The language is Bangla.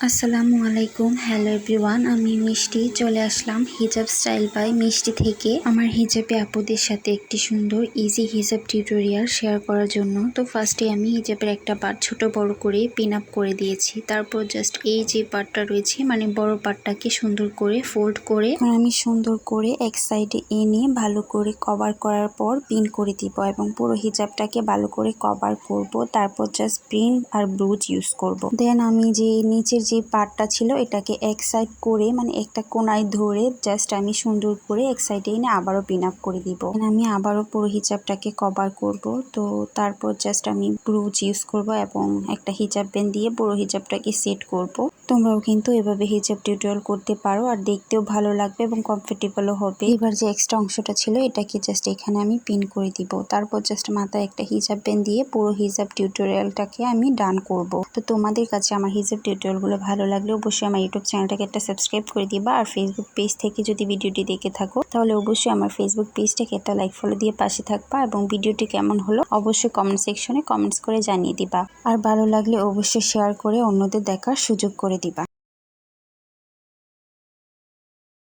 আসসালামু আলাইকুম। হ্যালো এভরিওয়ান, আমি মিষ্টি চলে আসলাম হিজাব স্টাইল বাই মিষ্টি থেকে আমার হিজাবে আপুদের সাথে একটি সুন্দর ইজি হিজাব টিউটোরিয়াল শেয়ার করার জন্য। তো ফার্স্টে আমি হিজাবের একটা পার্ট ছোট বড় করে পিন আপ করে দিয়েছি। তারপর জাস্ট এই যে পার্টটা রয়েছে মানে বড় পার্টটাকে সুন্দর করে ফোল্ড করে আমি সুন্দর করে এক সাইডে এনে ভালো করে কভার করার পর পিন করে দিব এবং পুরো হিজাবটাকে ভালো করে কভার করব। তারপর জাস্ট পিন আর ব্রুজ ইউজ করব। দেন আমি যে নিচের যে পার্টটা ছিল এটাকে এক সাইড করে মানে একটা কোনায় ধরে জাস্ট আমি সুন্দর করে এক সাইডে এনে আবারও পিন আপ করে দিব। আমি আবারও পুরো হিজাবটাকে কভার করব। তো তারপর জাস্ট আমি ব্রুজ ইউজ করব এবং একটা হিজাব ব্যান্ড দিয়ে পুরো হিজাবটাকে সেট করব। তোমরাও কিন্তু এভাবে হিজাব টিউটোরিয়াল করতে পারো আর দেখতেও ভালো লাগবে এবং কমফোর্টেবলও হবে। এবার যে এক্সট্রা অংশটা ছিল এটাকে জাস্ট এখানে আমি পিন করে দিব। তারপর জাস্ট মাথায় একটা হিজাব ব্যান্ড দিয়ে পুরো হিজাব টিউটোরিয়ালটাকে আমি ডান করব। তো তোমাদের কাছে আমার হিজাব টিউটোরিয়ালগুলো ভালো লাগলে অবশ্যই আমার ইউটিউব চ্যানেলটাকে একটা সাবস্ক্রাইব করে দিবা। আর ফেসবুক পেজ থেকে যদি ভিডিওটি দেখে থাকো তাহলে অবশ্যই আমার ফেসবুক পেজটাকে একটা লাইক ফলো দিয়ে পাশে থাকবা এবং ভিডিওটি কেমন হলো অবশ্যই কমেন্ট সেকশনে কমেন্টস করে জানিয়ে দিবা। আর ভালো লাগলে অবশ্যই শেয়ার করে অন্যদের দেখার সুযোগ করে দিবা।